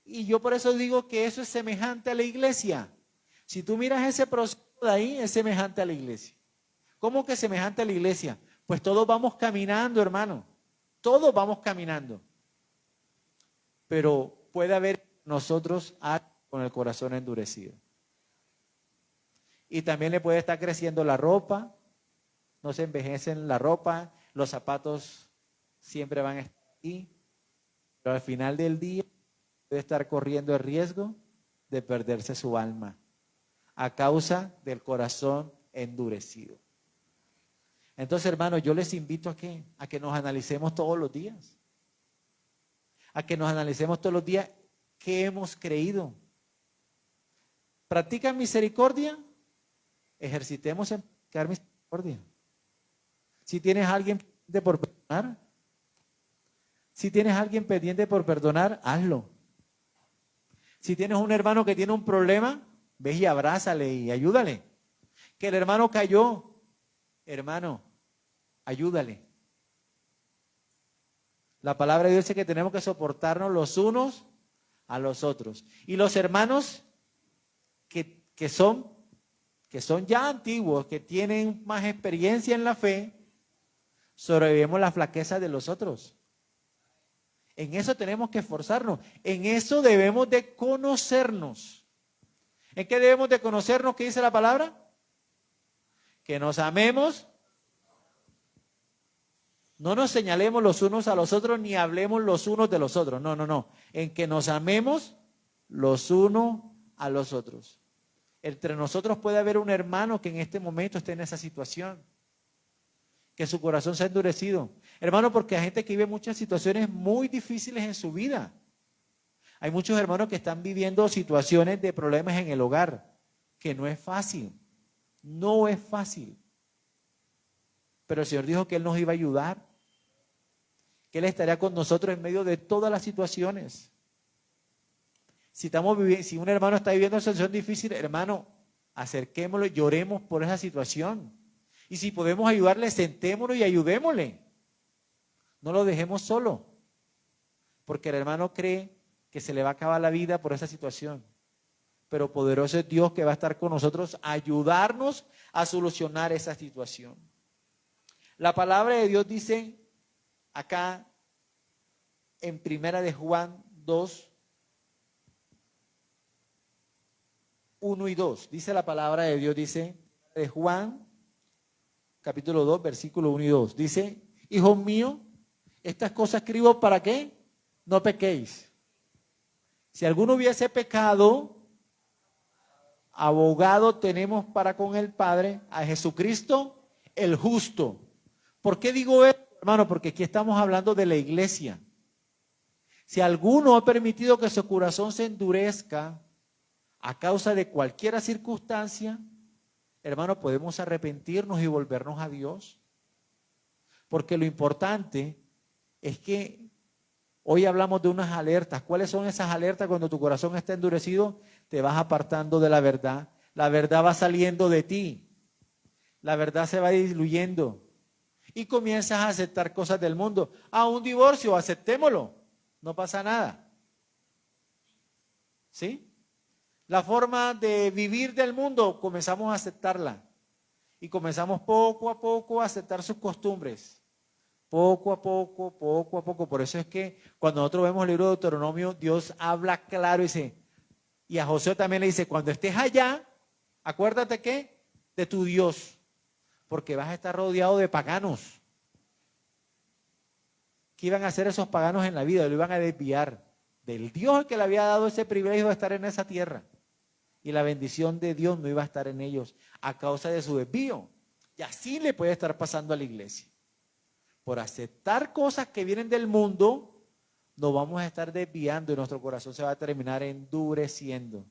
Y yo por eso digo que eso es semejante a la iglesia. Si tú miras ese proceso de ahí, es semejante a la iglesia. ¿Cómo que semejante a la iglesia? Pues todos vamos caminando, hermano. Todos vamos caminando. Pero puede haber nosotros con el corazón endurecido. Y también le puede estar creciendo la ropa. No se envejecen la ropa. Los zapatos siempre van a estar ahí. Pero al final del día puede estar corriendo el riesgo de perderse su alma a causa del corazón endurecido. Entonces, hermanos, yo les invito a que nos analicemos todos los días. A que nos analicemos todos los días qué hemos creído. ¿Practican misericordia? Ejercitemos en practicar misericordia. Si tienes a alguien pendiente por perdonar, hazlo. Si tienes un hermano que tiene un problema, ve y abrázale y ayúdale. Que el hermano cayó, hermano, ayúdale. La palabra de Dios dice que tenemos que soportarnos los unos a los otros. Y los hermanos que son ya antiguos, que tienen más experiencia en la fe, sobrevivimos la flaqueza de los otros. En eso tenemos que esforzarnos. En eso debemos de conocernos. ¿En qué debemos de conocernos? ¿Qué dice la palabra? Que nos amemos. No nos señalemos los unos a los otros ni hablemos los unos de los otros. No. En que nos amemos los unos a los otros. Entre nosotros puede haber un hermano que en este momento esté en esa situación, que su corazón se ha endurecido. Hermano, porque hay gente que vive muchas situaciones muy difíciles en su vida. Hay muchos hermanos que están viviendo situaciones de problemas en el hogar, que no es fácil. No es fácil. Pero el Señor dijo que Él nos iba a ayudar, que Él estaría con nosotros en medio de todas las situaciones. Si un hermano está viviendo una situación difícil, hermano, acerquémoslo, lloremos por esa situación. Y si podemos ayudarle, sentémonos y ayudémosle. No lo dejemos solo, porque el hermano cree que se le va a acabar la vida por esa situación. Pero poderoso es Dios que va a estar con nosotros a ayudarnos a solucionar esa situación. La palabra de Dios dice acá en Primera de Juan 2, 1 y 2. Dice la palabra de Dios, dice de Juan, capítulo 2, versículo 1 y 2. Dice, hijos míos, estas cosas escribo para que no pequéis. Si alguno hubiese pecado, abogado tenemos para con el Padre, a Jesucristo el justo. ¿Por qué digo esto, hermano? Porque aquí estamos hablando de la iglesia. Si alguno ha permitido que su corazón se endurezca a causa de cualquier circunstancia, hermano, podemos arrepentirnos y volvernos a Dios. Porque lo importante es que hoy hablamos de unas alertas. ¿Cuáles son esas alertas? Cuando tu corazón está endurecido, te vas apartando de la verdad. La verdad va saliendo de ti. La verdad se va diluyendo. Y comienzas a aceptar cosas del mundo. Un divorcio, aceptémoslo. No pasa nada. ¿Sí? La forma de vivir del mundo, comenzamos a aceptarla. Y comenzamos poco a poco a aceptar sus costumbres. Poco a poco, poco a poco. Por eso es que cuando nosotros vemos el libro de Deuteronomio, Dios habla claro y dice, y a Josué también le dice, cuando estés allá, acuérdate que de tu Dios, porque vas a estar rodeado de paganos. ¿Qué iban a hacer esos paganos en la vida? Lo iban a desviar del Dios que le había dado ese privilegio de estar en esa tierra. Y la bendición de Dios no iba a estar en ellos a causa de su desvío. Y así le puede estar pasando a la iglesia. Por aceptar cosas que vienen del mundo, nos vamos a estar desviando y nuestro corazón se va a terminar endureciendo.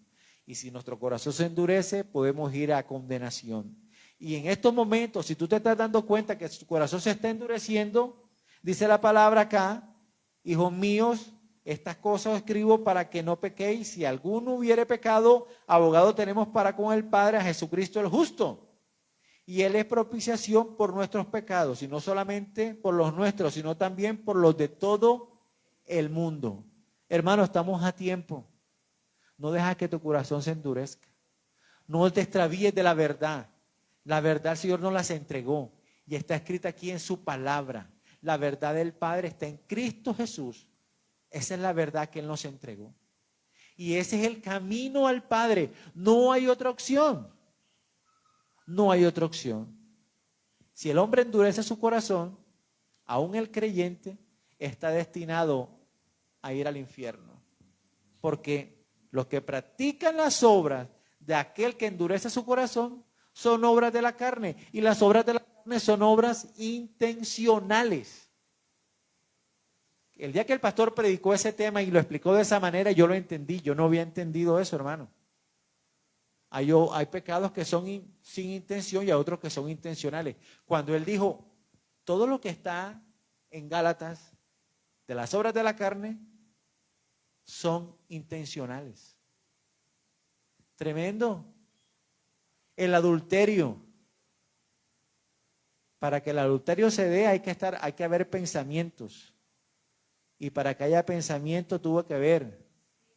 Y si nuestro corazón se endurece, podemos ir a condenación. Y en estos momentos, si tú te estás dando cuenta que tu corazón se está endureciendo, dice la palabra acá, hijos míos, estas cosas escribo para que no pequéis. Si alguno hubiere pecado, abogado tenemos para con el Padre, a Jesucristo el justo. Y Él es propiciación por nuestros pecados, y no solamente por los nuestros, sino también por los de todo el mundo. Hermano, estamos a tiempo. No dejes que tu corazón se endurezca. No te extravíes de la verdad. La verdad el Señor nos las entregó y está escrita aquí en su palabra. La verdad del Padre está en Cristo Jesús. Esa es la verdad que Él nos entregó. Y ese es el camino al Padre. No hay otra opción. No hay otra opción. Si el hombre endurece su corazón, aún el creyente está destinado a ir al infierno. Porque los que practican las obras de aquel que endurece su corazón son obras de la carne. Y las obras de la carne son obras intencionales. El día que el pastor predicó ese tema y lo explicó de esa manera, yo lo entendí. Yo no había entendido eso, hermano. Hay pecados que son sin intención y hay otros que son intencionales. Cuando él dijo, todo lo que está en Gálatas de las obras de la carne son intencionales. Tremendo. El adulterio. Para que el adulterio se dé hay que haber pensamientos. Y para que haya pensamiento tuvo que haber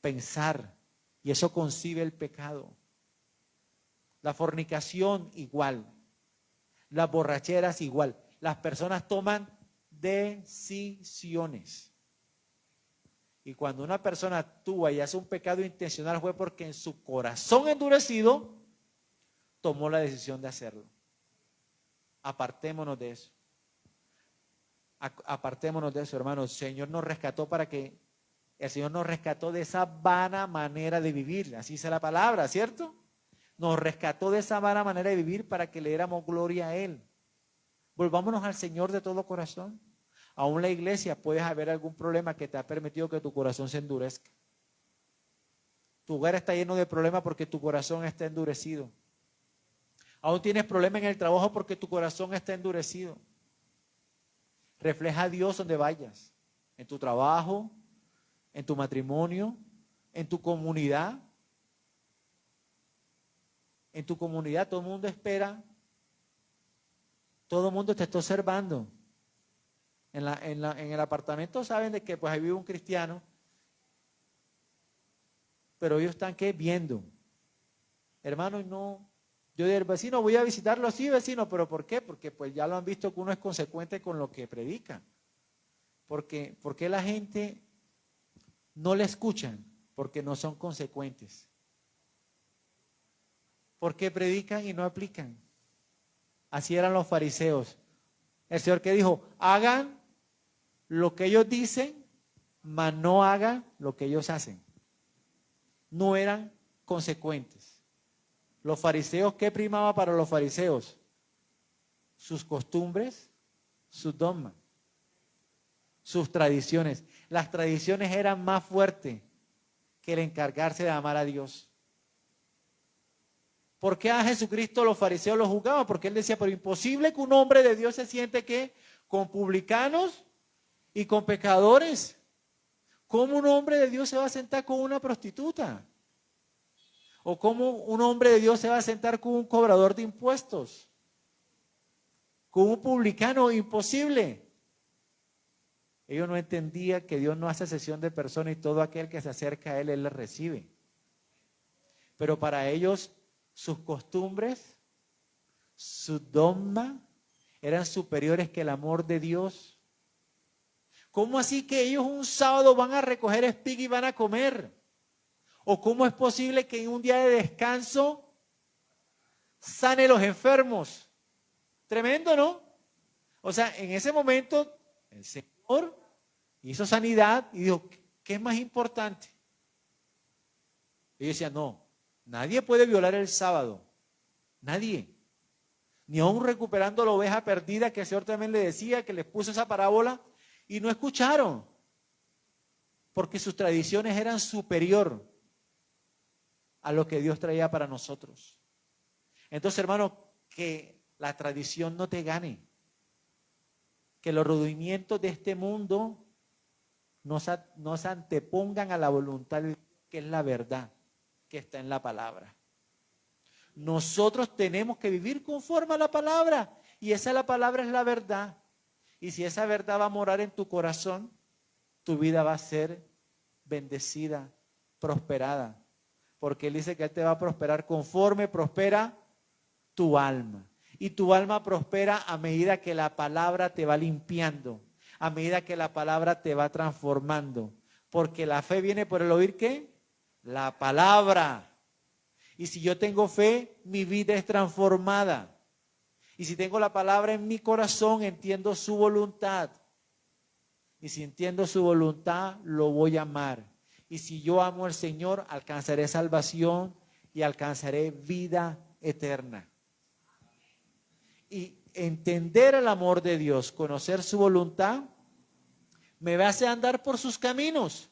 pensar. Y eso concibe el pecado. La fornicación igual. Las borracheras igual. Las personas toman decisiones. Y cuando una persona actúa y hace un pecado intencional fue porque en su corazón endurecido tomó la decisión de hacerlo. Apartémonos de eso. Apartémonos de eso, hermanos. El Señor nos rescató el Señor nos rescató de esa vana manera de vivir. Así dice la palabra, ¿cierto? Nos rescató de esa mala manera de vivir para que le diéramos gloria a Él. Volvámonos al Señor de todo corazón. Aún en la iglesia puedes haber algún problema que te ha permitido que tu corazón se endurezca. Tu hogar está lleno de problemas porque tu corazón está endurecido. Aún tienes problemas en el trabajo porque tu corazón está endurecido. Refleja a Dios donde vayas. En tu trabajo, en tu matrimonio, en tu comunidad. En tu comunidad todo el mundo espera. Todo el mundo te está observando. En el apartamento saben de que pues ahí vive un cristiano. Pero ellos están ¿qué? Viendo. Hermano, no. Yo del vecino voy a visitarlo, sí, vecino, pero ¿por qué? Porque pues ya lo han visto que uno es consecuente con lo que predica. ¿Por qué la gente no le escuchan? Porque no son consecuentes. ¿Por qué predican y no aplican? Así eran los fariseos. El Señor que dijo, hagan lo que ellos dicen, mas no hagan lo que ellos hacen. No eran consecuentes. Los fariseos, ¿qué primaba para los fariseos? Sus costumbres, sus dogmas, sus tradiciones. Las tradiciones eran más fuertes que el encargarse de amar a Dios. ¿Por qué a Jesucristo los fariseos lo juzgaban? Porque él decía, pero imposible que un hombre de Dios se siente ¿qué? Con publicanos y con pecadores. ¿Cómo un hombre de Dios se va a sentar con una prostituta? ¿O cómo un hombre de Dios se va a sentar con un cobrador de impuestos? Con un publicano, imposible. Ellos no entendían que Dios no hace acepción de personas y todo aquel que se acerca a Él le recibe. Pero para ellos sus costumbres, su dogma eran superiores que el amor de Dios. ¿Cómo así que ellos un sábado van a recoger espiga y van a comer? ¿O cómo es posible que en un día de descanso sane los enfermos? Tremendo, ¿no? O sea, en ese momento el Señor hizo sanidad y dijo, ¿qué es más importante? Ellos decían, no, nadie puede violar el sábado. Nadie. Ni aún recuperando la oveja perdida que el Señor también le decía, que les puso esa parábola y no escucharon. Porque sus tradiciones eran superior a lo que Dios traía para nosotros. Entonces, hermano, que la tradición no te gane. Que los rudimientos de este mundo no se antepongan a la voluntad de Dios, que es la verdad que está en la palabra. Nosotros tenemos que vivir conforme a la palabra. Y la palabra es la verdad. Y si esa verdad va a morar en tu corazón, tu vida va a ser bendecida, prosperada. Porque Él dice que Él te va a prosperar conforme prospera tu alma. Y tu alma prospera a medida que la palabra te va limpiando, a medida que la palabra te va transformando. Porque la fe viene por el oír, ¿qué? La palabra. Y si yo tengo fe, mi vida es transformada. Y si tengo la palabra en mi corazón, entiendo su voluntad. Y si entiendo su voluntad, lo voy a amar. Y si yo amo al Señor, alcanzaré salvación y alcanzaré vida eterna. Y entender el amor de Dios, conocer su voluntad, me va a hacer andar por sus caminos.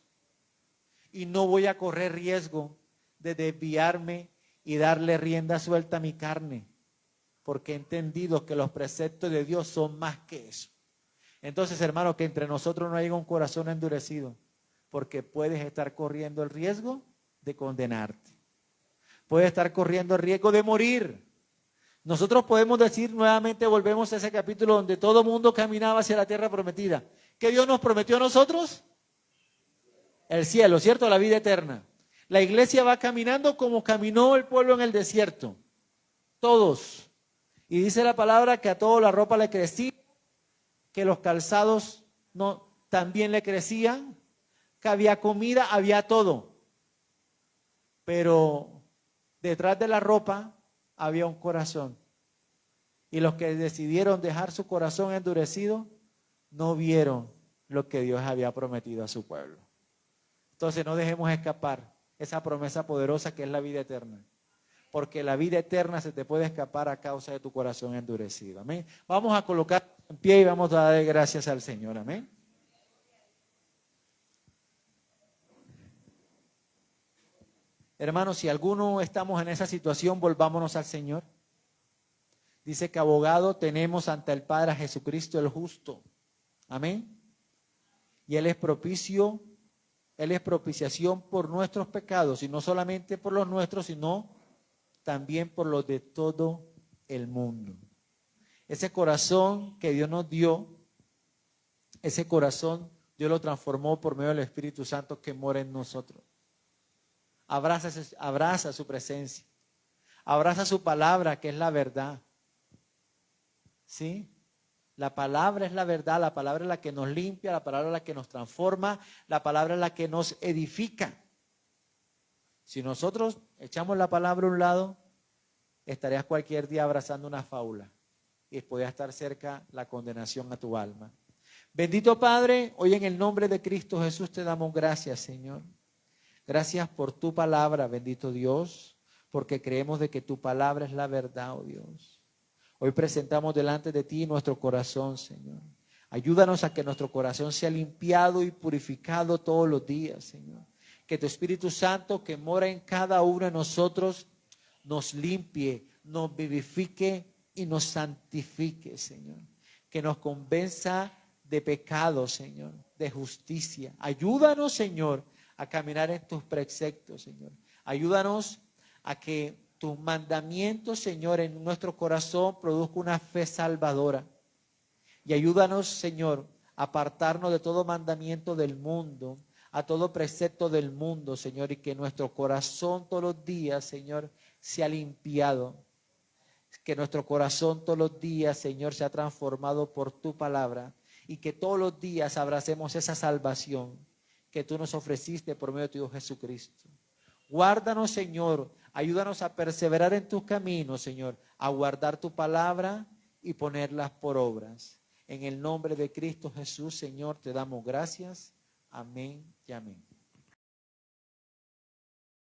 Y no voy a correr riesgo de desviarme y darle rienda suelta a mi carne. Porque he entendido que los preceptos de Dios son más que eso. Entonces, hermano, que entre nosotros no haya un corazón endurecido. Porque puedes estar corriendo el riesgo de condenarte. Puedes estar corriendo el riesgo de morir. Nosotros podemos decir nuevamente, volvemos a ese capítulo donde todo mundo caminaba hacia la tierra prometida. ¿Qué Dios nos prometió a nosotros? El cielo, ¿cierto? La vida eterna. La iglesia va caminando como caminó el pueblo en el desierto. Todos. Y dice la palabra que a todos la ropa le crecía, que los calzados también le crecían, que había comida, había todo. Pero detrás de la ropa había un corazón. Y los que decidieron dejar su corazón endurecido, no vieron lo que Dios había prometido a su pueblo. Entonces no dejemos escapar esa promesa poderosa que es la vida eterna. porque la vida eterna se te puede escapar a causa de tu corazón endurecido. Amén. Vamos a colocar en pie y vamos a darle gracias al Señor. Amén. Hermanos, si alguno estamos en esa situación, volvámonos al Señor. Dice que abogado tenemos ante el Padre a Jesucristo el justo. Amén. Y Él es propicio, Él es propiciación por nuestros pecados, y no solamente por los nuestros, sino también por los de todo el mundo. Ese corazón que Dios nos dio, ese corazón Dios lo transformó por medio del Espíritu Santo que mora en nosotros. Abraza su presencia, abraza su palabra que es la verdad. ¿Sí? La palabra es la verdad, la palabra es la que nos limpia, la palabra es la que nos transforma, la palabra es la que nos edifica. Si nosotros echamos la palabra a un lado, estarías cualquier día abrazando una fábula y podría estar cerca la condenación a tu alma. Bendito Padre, hoy en el nombre de Cristo Jesús te damos gracias, Señor. Gracias por tu palabra, bendito Dios, porque creemos de que tu palabra es la verdad, oh Dios. Hoy presentamos delante de ti nuestro corazón, Señor. Ayúdanos a que nuestro corazón sea limpiado y purificado todos los días, Señor. Que tu Espíritu Santo que mora en cada uno de nosotros nos limpie, nos vivifique y nos santifique, Señor. Que nos convenza de pecado, Señor, de justicia. Ayúdanos, Señor, a caminar en tus preceptos, Señor. Ayúdanos a que tus mandamientos, Señor, en nuestro corazón produzca una fe salvadora. Y ayúdanos, Señor, a apartarnos de todo mandamiento del mundo, a todo precepto del mundo, Señor, y que nuestro corazón todos los días, Señor, sea limpiado. Que nuestro corazón todos los días, Señor, sea transformado por tu palabra y que todos los días abracemos esa salvación que tú nos ofreciste por medio de tu Hijo Jesucristo. Guárdanos, Señor, ayúdanos a perseverar en tus caminos, Señor, a guardar tu palabra y ponerlas por obras. En el nombre de Cristo Jesús, Señor, te damos gracias. Amén y amén.